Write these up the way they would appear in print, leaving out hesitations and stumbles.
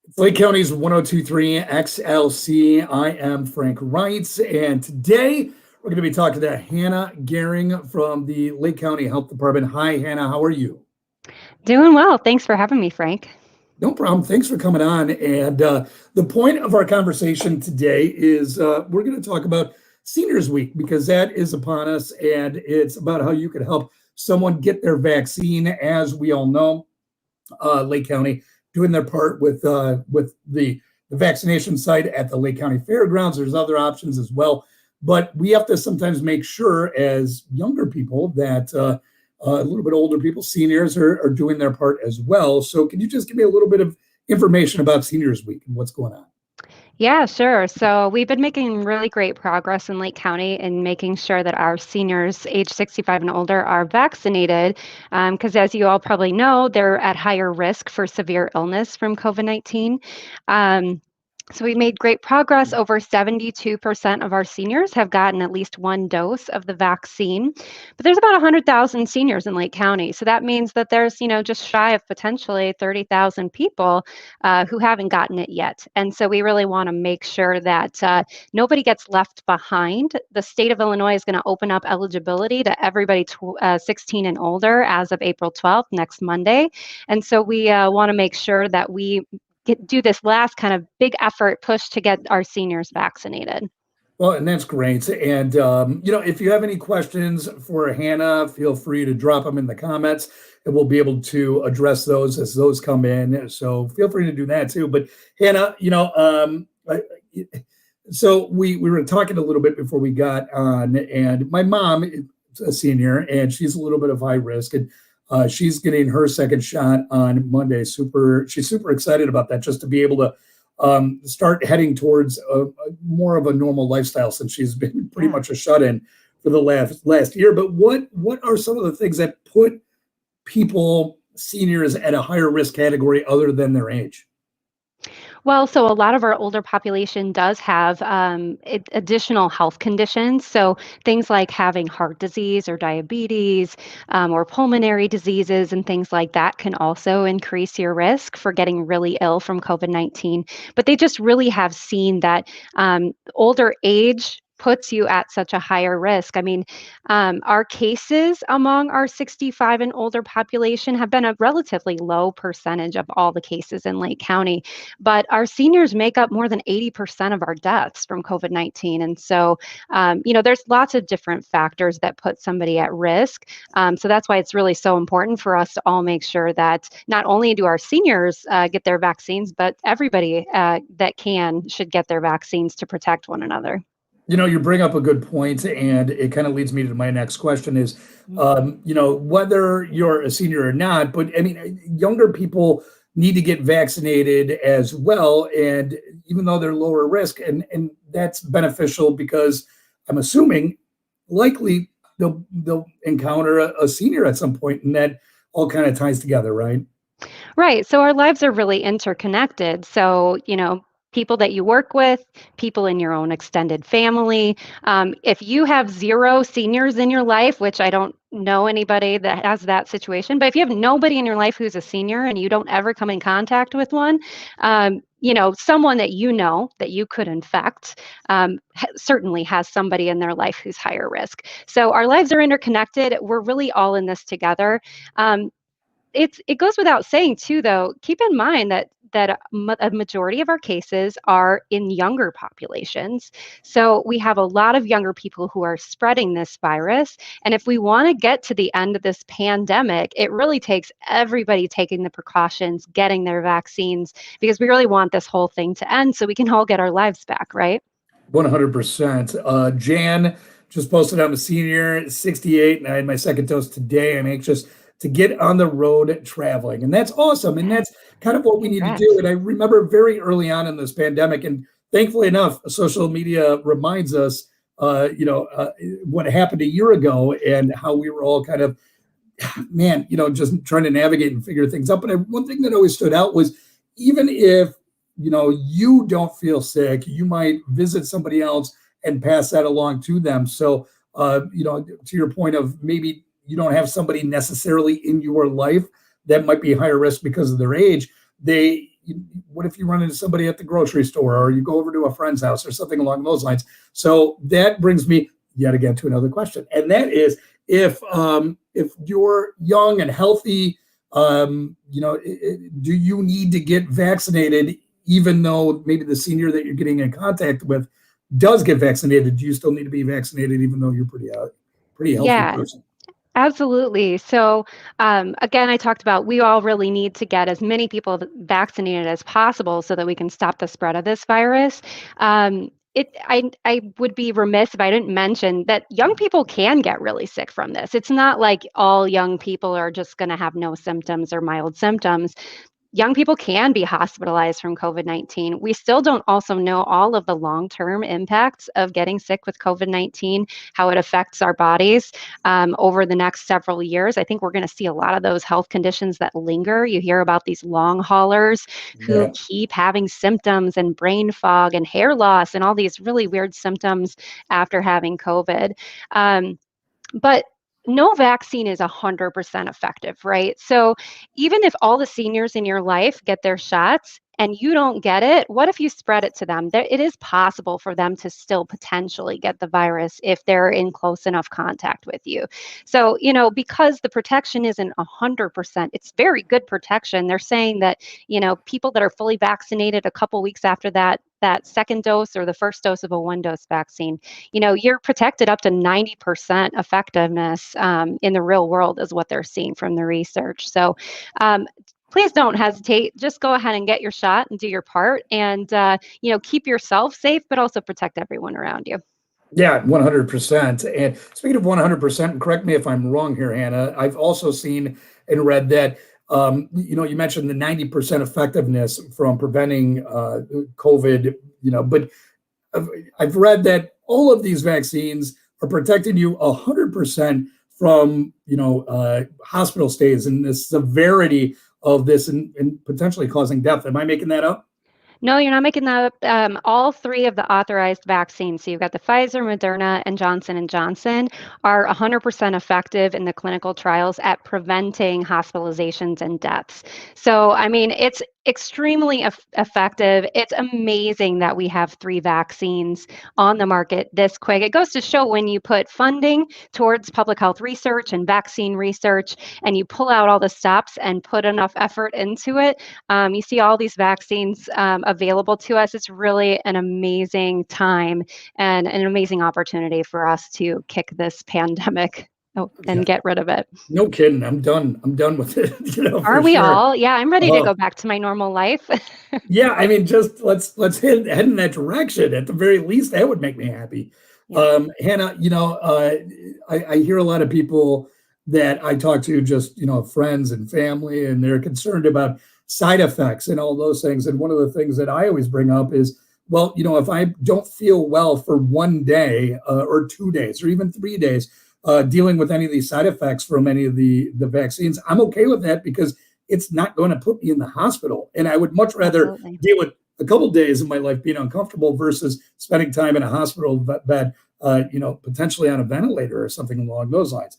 It's Lake County's 1023 XLC. I am Frank Wrights, and today we're going to be talking to Hannah Gehring from the Lake County Health Department. Hi, Hannah. How are you? Doing well. Thanks for having me, Frank. No problem. Thanks for coming on. And the point of our conversation today is we're going to talk about Seniors Week because that is upon us, and it's about how you can help someone get their vaccine. As we all know, Lake County doing their part with the vaccination site at the Lake County Fairgrounds. There's other options as well, but we have to sometimes make sure as younger people that a little bit older people, seniors, are doing their part as well. So can you just give me a little bit of information about Seniors Week and what's going on? Yeah, sure. So we've been making really great progress in Lake County in making sure that our seniors age 65 and older are vaccinated. Because as you all probably know, they're at higher risk for severe illness from COVID-19. So we made great progress. Over 72% of our seniors have gotten at least one dose of the vaccine. But there's about 100,000 seniors in Lake County. So that means that there's, just shy of potentially 30,000 people who haven't gotten it yet. And so we really want to make sure that nobody gets left behind. The state of Illinois is going to open up eligibility to everybody 16 and older as of April 12th, next Monday. And so we want to make sure that we do this last kind of big effort push to get our seniors vaccinated. Well, and that's great. And, if you have any questions for Hannah, feel free to drop them in the comments and we'll be able to address those as those come in. So feel free to do that too. But Hannah, so we were talking a little bit before we got on, and my mom is a senior and she's a little bit of high risk. And she's getting her second shot on Monday. She's super excited about that, just to be able to start heading towards more of a normal lifestyle since she's been pretty much a shut-in for the last year. But what are some of the things that put seniors, at a higher risk category other than their age? Well, so a lot of our older population does have additional health conditions. So things like having heart disease or diabetes or pulmonary diseases and things like that can also increase your risk for getting really ill from COVID-19. But they just really have seen that older age puts you at such a higher risk. I mean, our cases among our 65 and older population have been a relatively low percentage of all the cases in Lake County, but our seniors make up more than 80% of our deaths from COVID-19. And so, there's lots of different factors that put somebody at risk. So that's why it's really so important for us to all make sure that not only do our seniors get their vaccines, but everybody that should get their vaccines to protect one another. You bring up a good point, and it kind of leads me to my next question is, whether you're a senior or not, but I mean, younger people need to get vaccinated as well. And even though they're lower risk, and that's beneficial because I'm assuming likely they'll encounter a senior at some point, and that all kind of ties together, right? Right. So our lives are really interconnected. So, people that you work with, people in your own extended family. If you have zero seniors in your life, which I don't know anybody that has that situation, but if you have nobody in your life who's a senior and you don't ever come in contact with one, someone that you could infect certainly has somebody in their life who's higher risk. So our lives are interconnected. We're really all in this together. It goes without saying too, though, keep in mind that a majority of our cases are in younger populations. So we have a lot of younger people who are spreading this virus. And if we want to get to the end of this pandemic, it really takes everybody taking the precautions, getting their vaccines, because we really want this whole thing to end so we can all get our lives back, right? 100%. Jan just posted, I'm a senior, 68, and I had my second dose today. I'm anxious to get on the road traveling. And that's awesome. And that's kind of what we need to do. And I remember very early on in this pandemic, and thankfully enough, social media reminds us, what happened a year ago and how we were all kind of, just trying to navigate and figure things out. But one thing that always stood out was, even if, you don't feel sick, you might visit somebody else and pass that along to them. So, to your point of maybe you don't have somebody necessarily in your life that might be higher risk because of their age, they, what if you run into somebody at the grocery store, or you go over to a friend's house or something along those lines? So that brings me yet again to another question, and that is, if you're young and healthy, do you need to get vaccinated, even though maybe the senior that you're getting in contact with does get vaccinated? Do you still need to be vaccinated, even though you're pretty healthy Yeah, person? absolutely. So, again, I talked about we all really need to get as many people vaccinated as possible so that we can stop the spread of this virus. I would be remiss if I didn't mention that young people can get really sick from this. It's not like all young people are just going to have no symptoms or mild symptoms. Young people can be hospitalized from COVID-19. We still don't also know all of the long-term impacts of getting sick with COVID-19, how it affects our bodies over the next several years. I think we're going to see a lot of those health conditions that linger. You hear about these long haulers who Yeah. keep having symptoms and brain fog and hair loss and all these really weird symptoms after having COVID. But no vaccine is 100% effective, right? So even if all the seniors in your life get their shots and you don't get it, what if you spread it to them? It is possible for them to still potentially get the virus if they're in close enough contact with you. So, because the protection isn't 100%, it's very good protection. They're saying that, people that are fully vaccinated a couple weeks after that second dose or the first dose of a one dose vaccine, you're protected up to 90% effectiveness in the real world, is what they're seeing from the research. So um, please don't hesitate. Just go ahead and get your shot and do your part, and keep yourself safe, but also protect everyone around you. Yeah, 100%. And speaking of 100%, and correct me if I'm wrong here, Hannah, I've also seen and read that, you mentioned the 90% effectiveness from preventing COVID, but I've, I've read that all of these vaccines are protecting you 100% from, hospital stays and the severity of this, and potentially causing death. Am I making that up? No, you're not making that up. All three of the authorized vaccines, so you've got the Pfizer, Moderna, and Johnson & Johnson, are 100% effective in the clinical trials at preventing hospitalizations and deaths. So, I mean, it's extremely effective. It's amazing that we have three vaccines on the market this quick. It goes to show when you put funding towards public health research and vaccine research, and you pull out all the stops and put enough effort into it, you see all these vaccines available to us. It's really an amazing time and an amazing opportunity for us to kick this pandemic Yeah, and get rid of it. no kidding. I'm done. I'm done with it, Are for we sure. all? Yeah, I'm ready to Oh, go back to my normal life. yeah, I mean, just let's head in that direction. At the very least, that would make me happy. Yeah. Hannah, I hear a lot of people that I talk to, just friends and family, and they're concerned about side effects and all those things. And one of the things that I always bring up is, well, if I don't feel well for one day, or 2 days, or even 3 days, dealing with any of these side effects from any of the vaccines, I'm okay with that, because it's not going to put me in the hospital. And I would much rather Absolutely. deal with a couple of days of my life being uncomfortable versus spending time in a hospital bed, potentially on a ventilator or something along those lines.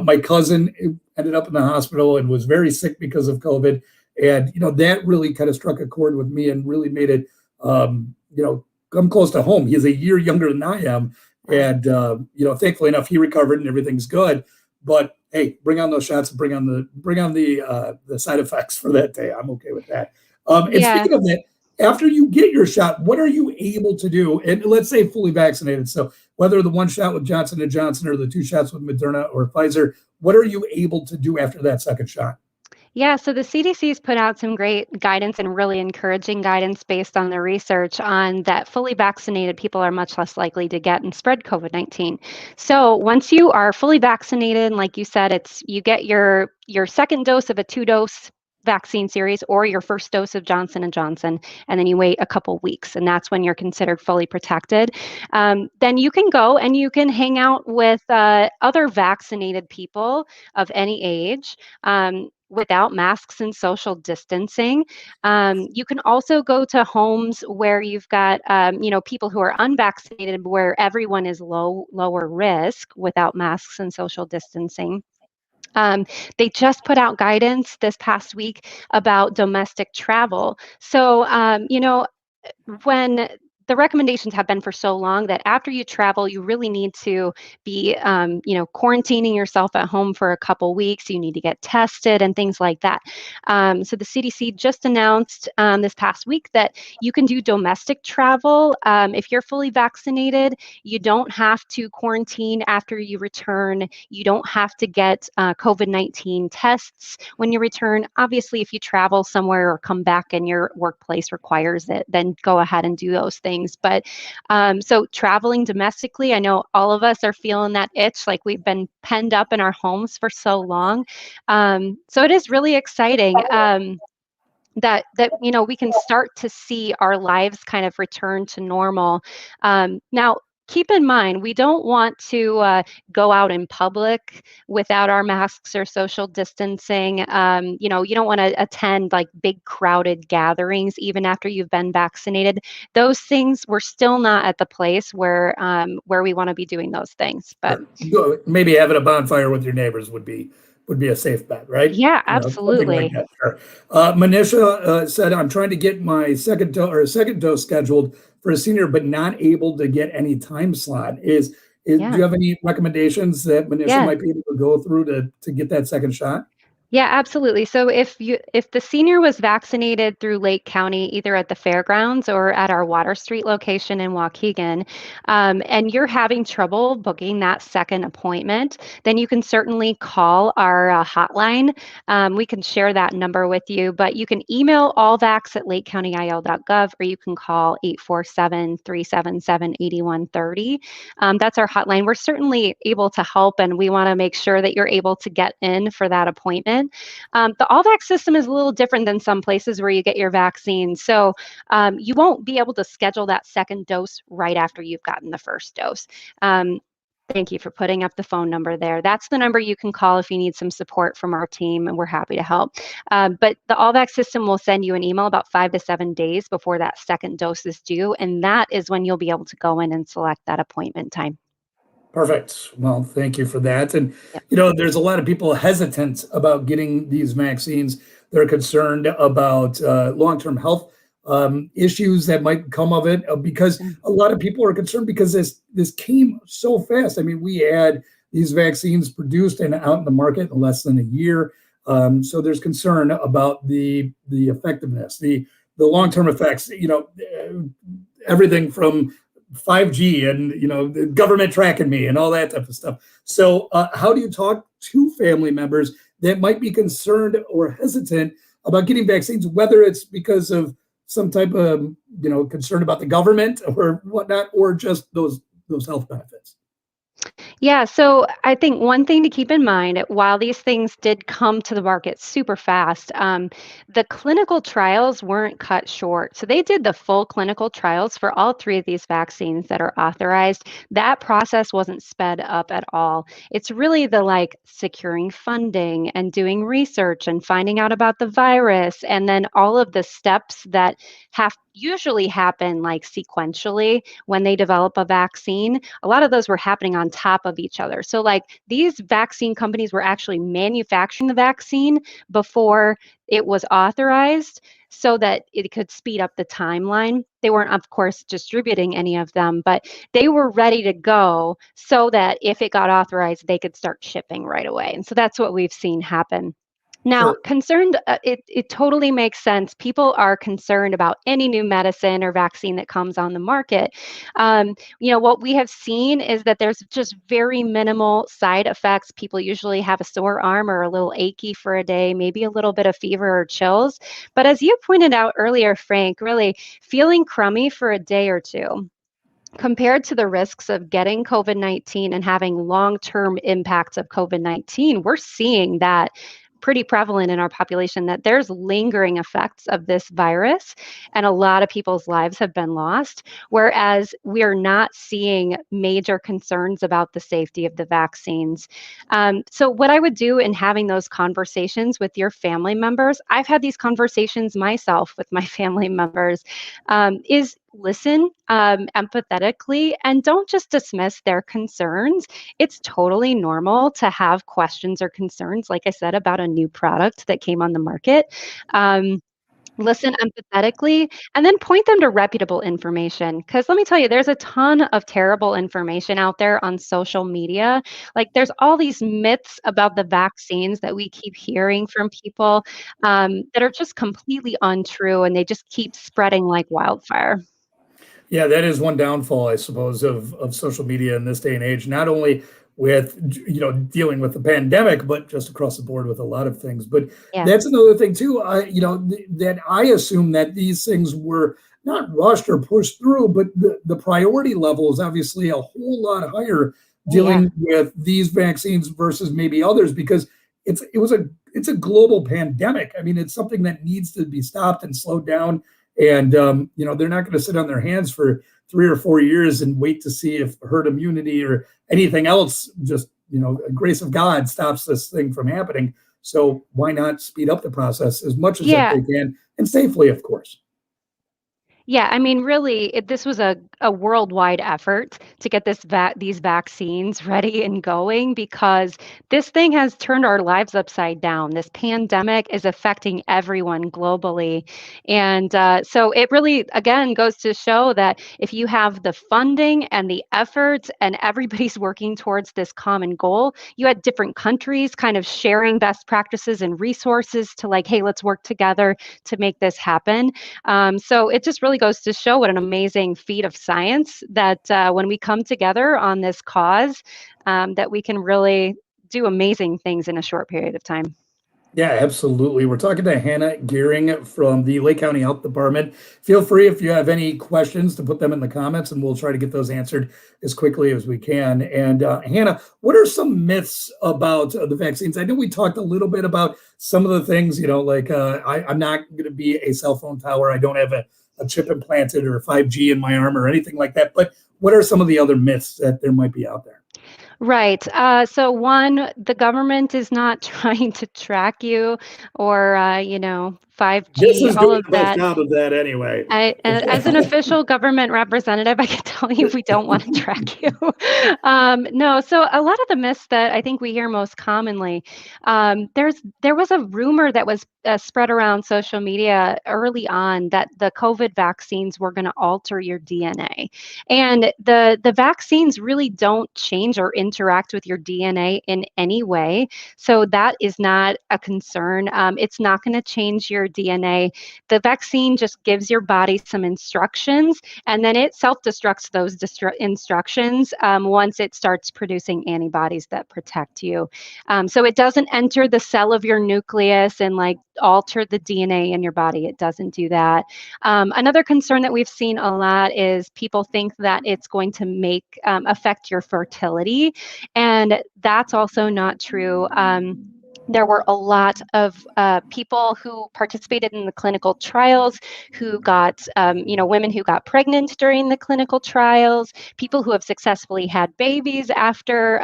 My cousin ended up in the hospital and was very sick because of COVID. And, that really kind of struck a chord with me and really made it, come close to home. He's a year younger than I am. Wow. And, thankfully enough, he recovered and everything's good. But hey, bring on those shots and bring on the side effects for that day. I'm okay with that. And Yeah. speaking of that, after you get your shot, what are you able to do? And let's say fully vaccinated. So whether the one shot with Johnson and Johnson or the two shots with Moderna or Pfizer, what are you able to do after that second shot? Yeah, so the CDC's put out some great guidance and really encouraging guidance based on the research on that fully vaccinated people are much less likely to get and spread COVID-19. So once you are fully vaccinated, like you said, it's you get your second dose of a two-dose vaccine series or your first dose of Johnson & Johnson, and then you wait a couple weeks, and that's when you're considered fully protected. Then you can go and you can hang out with other vaccinated people of any age, without masks and social distancing. You can also go to homes where you've got, people who are unvaccinated, where everyone is lower risk without masks and social distancing. Um, they just put out guidance this past week about domestic travel. So, when the recommendations have been for so long that after you travel, you really need to be, quarantining yourself at home for a couple weeks. You need to get tested and things like that. So the CDC just announced this past week that you can do domestic travel if you're fully vaccinated. You don't have to quarantine after you return. You don't have to get COVID-19 tests when you return. Obviously, if you travel somewhere or come back and your workplace requires it, then go ahead and do those things. But so traveling domestically, I know all of us are feeling that itch, like we've been penned up in our homes for so long. So it is really exciting. That we can start to see our lives kind of return to normal. Now, keep in mind, we don't want to go out in public without our masks or social distancing. You don't want to attend like big crowded gatherings even after you've been vaccinated. Those things, we're still not at the place where we want to be doing those things. But Sure. Maybe having a bonfire with your neighbors would be a safe bet, right? yeah, Something like absolutely. that. Sure. Manisha said, "I'm trying to get my second dose scheduled for a senior, but not able to get any time slot. Do Yeah. you have any recommendations that Manisha Yeah. might be able to go through to get that second shot?" Yeah, absolutely. So if the senior was vaccinated through Lake County, either at the fairgrounds or at our Water Street location in Waukegan, and you're having trouble booking that second appointment, then you can certainly call our hotline. We can share that number with you, but you can email allvax@lakecountyil.gov, or you can call 847-377-8130. That's our hotline. We're certainly able to help, and we want to make sure that you're able to get in for that appointment. The AllVax system is a little different than some places where you get your vaccine. So you won't be able to schedule that second dose right after you've gotten the first dose. Um, Thank you for putting up the phone number there. That's the number you can call if you need some support from our team, and we're happy to help. But the AllVax system will send you an email about 5 to 7 days before that second dose is due, and that is when you'll be able to go in and select that appointment time. Perfect. Well, thank you for that. And, Yep. there's a lot of people hesitant about getting these vaccines. They're concerned about long-term health issues that might come of it because Mm. a lot of people are concerned because this came so fast. I mean, we had these vaccines produced and out in the market in less than a year. So there's concern about the effectiveness, the Yeah. long-term effects. Everything from 5G and the government tracking me and all that type of stuff. So, how do you talk to family members that might be concerned or hesitant about getting vaccines, whether it's because of some type of concern about the government or whatnot, or just those health benefits? Yeah, so I think one thing to keep in mind, while these things did come to the market super fast, the clinical trials weren't cut short. So they did the full clinical trials for all three of these vaccines that are authorized. That process wasn't sped up at all. It's really the like securing funding and doing research and finding out about the virus, and then all of the steps that have usually happen like sequentially when they develop a vaccine. A lot of those were happening on top of each other. So, like, these vaccine companies were actually manufacturing the vaccine before it was authorized so that it could speed up the timeline. They weren't, of course, distributing any of them, but they were ready to go so that if it got authorized, they could start shipping right away. And so that's what we've seen happen. Now, Sure. concerned, it totally makes sense. People are concerned about any new medicine or vaccine that comes on the market. What we have seen is that there's just very minimal side effects. People usually have a sore arm or a little achy for a day, maybe a little bit of fever or chills. But as you pointed out earlier, Frank, really feeling crummy for a day or two compared to the risks of getting COVID-19 and having long-term impacts of COVID-19, we're seeing that pretty prevalent in our population, that there's lingering effects of this virus and a lot of people's lives have been lost, whereas we're not seeing major concerns about the safety of the vaccines. So what I would do in having those conversations with your family members, I've had these conversations myself with my family members, is listen empathetically and don't just dismiss their concerns. It's totally normal to have questions or concerns, like I said, about a new product that came on the market. Um, Listen empathetically and then point them to reputable information. Because let me tell you, there's a ton of terrible information out there on social media. Like, there's all these myths about the vaccines that we keep hearing from people that are just completely untrue and they just keep spreading like wildfire. Yeah, that is one downfall, I suppose, of social media in this day and age. Not only with dealing with the pandemic, but just across the board with a lot of things. But Yeah. that's another thing too. That I assume that these things were not rushed or pushed through, but the priority level is obviously a whole lot higher Oh, yeah. dealing with these vaccines versus maybe others because it's a global pandemic. I mean, it's something that needs to be stopped and slowed down and they're not going to sit on their hands for 3 or 4 years and wait to see if herd immunity or anything else, just grace of God stops this thing from happening. So why not speed up the process as much as that Yeah. they can and safely, of course. Yeah, I mean, really, this was a worldwide effort to get these vaccines ready and going because this thing has turned our lives upside down. This pandemic is affecting everyone globally. And so it really, again, goes to show that if you have the funding and the efforts and everybody's working towards this common goal, you had different countries kind of sharing best practices and resources to like, hey, let's work together to make this happen. So it just really goes to show what an amazing feat of science that when we come together on this cause, that we can really do amazing things in a short period of time. Yeah, absolutely. We're talking to Hannah Gearing from the Lake County Health Department. Feel free if you have any questions to put them in the comments, and we'll try to get those answered as quickly as we can. And Hannah, what are some myths about the vaccines? I know we talked a little bit about some of the things, like I'm not going to be a cell phone tower. I don't have a chip implanted or 5G in my arm or anything like that. But what are some of the other myths that there might be out there? Right. So one, the government is not trying to track you or, 5G, This is all doing of the best that. job of that anyway. As an official government representative, I can tell you we don't want to track you. No, so a lot of the myths that I think we hear most commonly, there was a rumor that was spread around social media early on that the COVID vaccines were going to alter your DNA, and the vaccines really don't change or interact with your DNA in any way. So that is not a concern. It's not going to change your DNA. The vaccine just gives your body some instructions, and then it self-destructs those instructions once it starts producing antibodies that protect you. So it doesn't enter the cell of your nucleus and like alter the DNA in your body. It doesn't do that. Another concern that we've seen a lot is people think that it's going to affect your fertility, and that's also not true. There were a lot of people who participated in the clinical trials who got, women who got pregnant during the clinical trials, people who have successfully had babies after,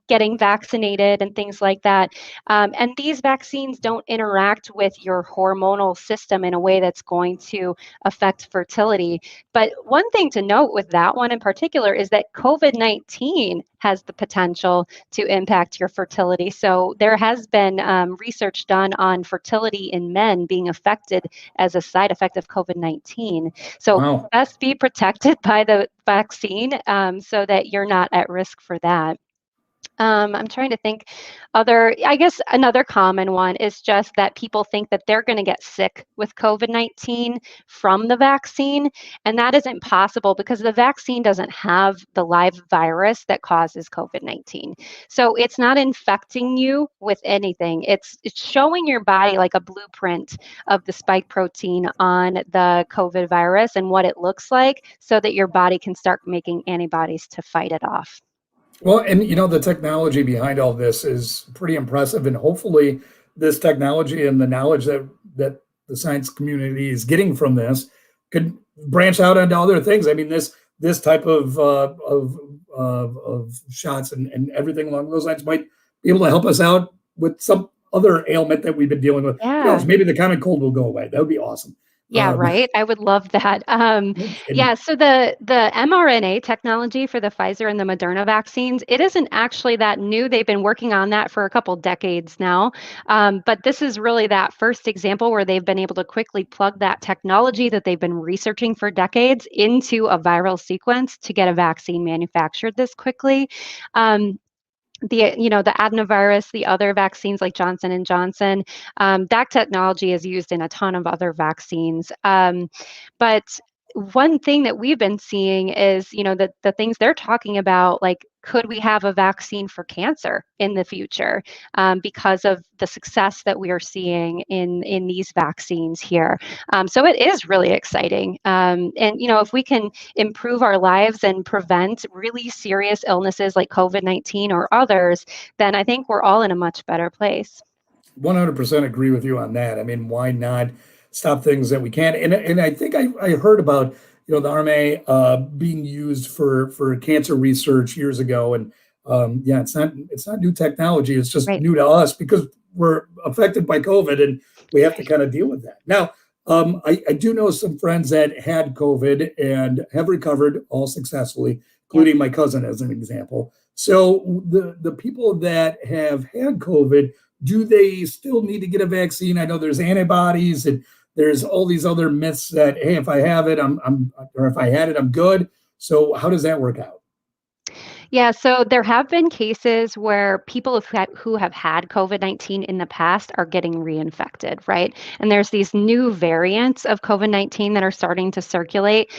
getting vaccinated and things like that. And these vaccines don't interact with your hormonal system in a way that's going to affect fertility. But one thing to note with that one in particular is that COVID-19 has the potential to impact your fertility. So there has been research done on fertility in men being affected as a side effect of COVID-19. So Wow. best be protected by the vaccine so that you're not at risk for that. I'm trying to think I guess another common one is just that people think that they're going to get sick with COVID-19 from the vaccine. And that isn't possible because the vaccine doesn't have the live virus that causes COVID-19. So it's not infecting you with anything. It's showing your body like a blueprint of the spike protein on the COVID virus and what it looks like so that your body can start making antibodies to fight it off. Well, and the technology behind all this is pretty impressive, and hopefully, this technology and the knowledge that the science community is getting from this could branch out into other things. I mean, this type of shots and everything along those lines might be able to help us out with some other ailment that we've been dealing with. Who knows? Yeah. Maybe the common cold will go away. That would be awesome. Yeah, right. I would love that. No Yeah, kidding. so the mRNA technology for the Pfizer and the Moderna vaccines, it isn't actually that new. They've been working on that for a couple decades now. But this is really that first example where they've been able to quickly plug that technology that they've been researching for decades into a viral sequence to get a vaccine manufactured this quickly. Um, the adenovirus, the other vaccines like Johnson and Johnson, that technology is used in a ton of other vaccines. But one thing that we've been seeing is, the things they're talking about, like, could we have a vaccine for cancer in the future, because of the success that we are seeing in these vaccines here. So it is really exciting. And if we can improve our lives and prevent really serious illnesses like COVID-19 or others, then I think we're all in a much better place. 100% agree with you on that. I mean, why not stop things that we can? And I think I heard about the RMA being used for cancer research years ago, and yeah, it's not new technology. It's just Right. new to us because we're affected by COVID, and we have to kind of deal with that. Now, I do know some friends that had COVID and have recovered all successfully, Yep. including my cousin as an example. So the people that have had COVID, do they still need to get a vaccine? I know there's antibodies and there's all these other myths that, hey, if I have it, or if I had it, I'm good. So how does that work out? Yeah, so there have been cases where people who have had COVID-19 in the past are getting reinfected, right? And there's these new variants of COVID-19 that are starting to circulate.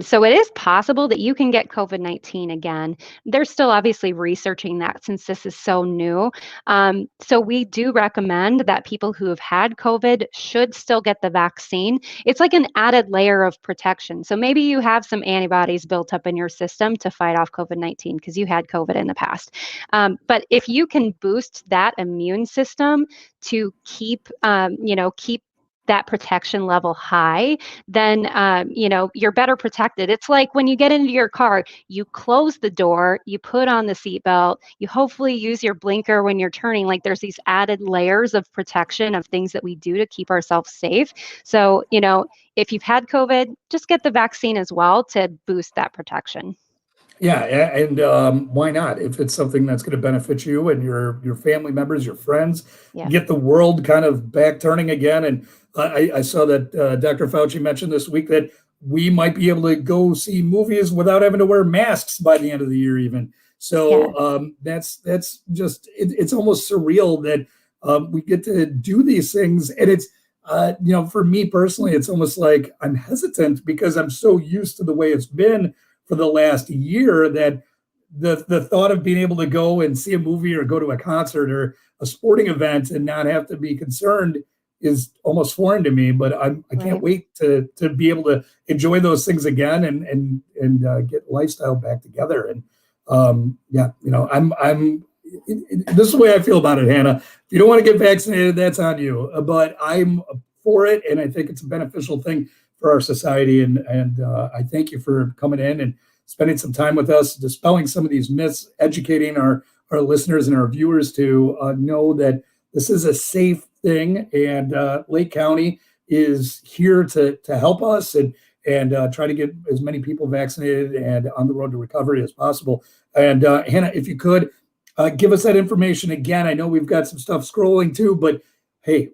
So it is possible that you can get COVID-19 again. They're still obviously researching that since this is so new. So we do recommend that people who have had COVID should still get the vaccine. It's like an added layer of protection. So maybe you have some antibodies built up in your system to fight off COVID-19 because you had COVID in the past. But if you can boost that immune system to keep that protection level high, then you're better protected. It's like when you get into your car, you close the door, you put on the seatbelt, you hopefully use your blinker when you're turning. Like, there's these added layers of protection of things that we do to keep ourselves safe. So, if you've had COVID, just get the vaccine as well to boost that protection. Yeah, and why not? If it's something that's going to benefit you and your family members, your friends, Yeah. get the world kind of back turning again. And I saw that Dr. Fauci mentioned this week that we might be able to go see movies without having to wear masks by the end of the year, even. Yeah. So that's just it's almost surreal that we get to do these things, and it's for me personally, it's almost like I'm hesitant because I'm so used to the way it's been for the last year that the thought of being able to go and see a movie or go to a concert or a sporting event and not have to be concerned is almost foreign to me. But I can't Right. wait to be able to enjoy those things again and get lifestyle back together. And yeah, this is the way I feel about it, Hannah. If you don't want to get vaccinated, that's on you. But I'm for it, and I think it's a beneficial thing for our society. And I thank you for coming in and spending some time with us, dispelling some of these myths, educating our listeners and our viewers to know that this is a safe thing, and Lake County is here to help us and try to get as many people vaccinated and on the road to recovery as possible. And Hannah, if you could give us that information again. I know we've got some stuff scrolling too, but hey,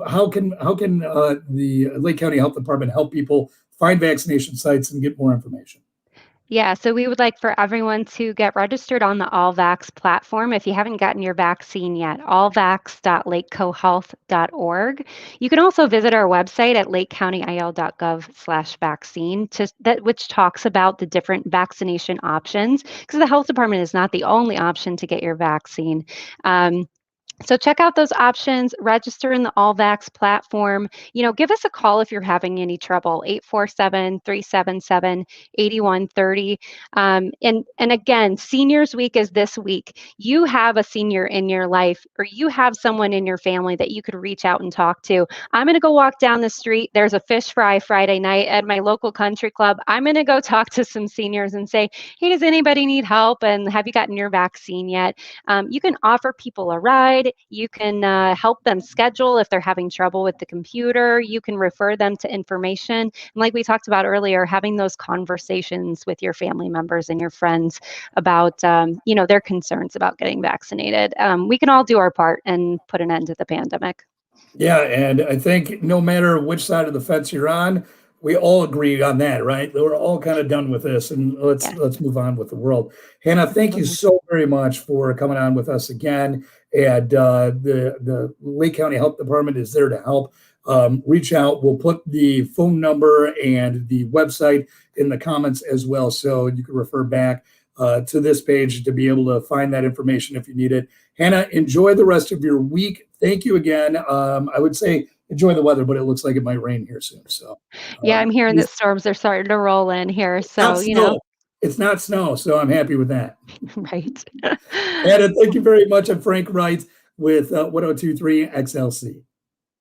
how can the Lake County Health Department help people find vaccination sites and get more information? Yeah, so we would like for everyone to get registered on the AllVax platform if you haven't gotten your vaccine yet, allvax.lakecohealth.org. You can also visit our website at lakecountyil.gov/vaccine, which talks about the different vaccination options, because the health department is not the only option to get your vaccine. So check out those options, register in the AllVax platform. Give us a call if you're having any trouble, 847-377-8130. And again, Seniors Week is this week. You have a senior in your life, or you have someone in your family that you could reach out and talk to. I'm going to go walk down the street. There's a fish fry Friday night at my local country club. I'm going to go talk to some seniors and say, hey, does anybody need help? And have you gotten your vaccine yet? You can offer people a ride need. You can help them schedule if they're having trouble with the computer. You can refer them to information. And like we talked about earlier, having those conversations with your family members and your friends about, their concerns about getting vaccinated. We can all do our part and put an end to the pandemic. Yeah, and I think no matter which side of the fence you're on, we all agree on that, right? We're all kind of done with this, and Yes, let's move on with the world. Hannah, thank you absolutely. so very much for coming on with us again. And the Lake County Health Department is there to help. Reach out. We'll put the phone number and the website in the comments as well, so you can refer back to this page to be able to find that information if you need it. Hannah, enjoy the rest of your week. Thank you again. I would say enjoy the weather, but it looks like it might rain here soon. So, Yeah, I'm hearing please, that storms are starting to roll in here. it's not So, snow. It's not snow, so I'm happy with that. right. Hannah, thank you very much. I'm Frank Wright with 1023 XLC.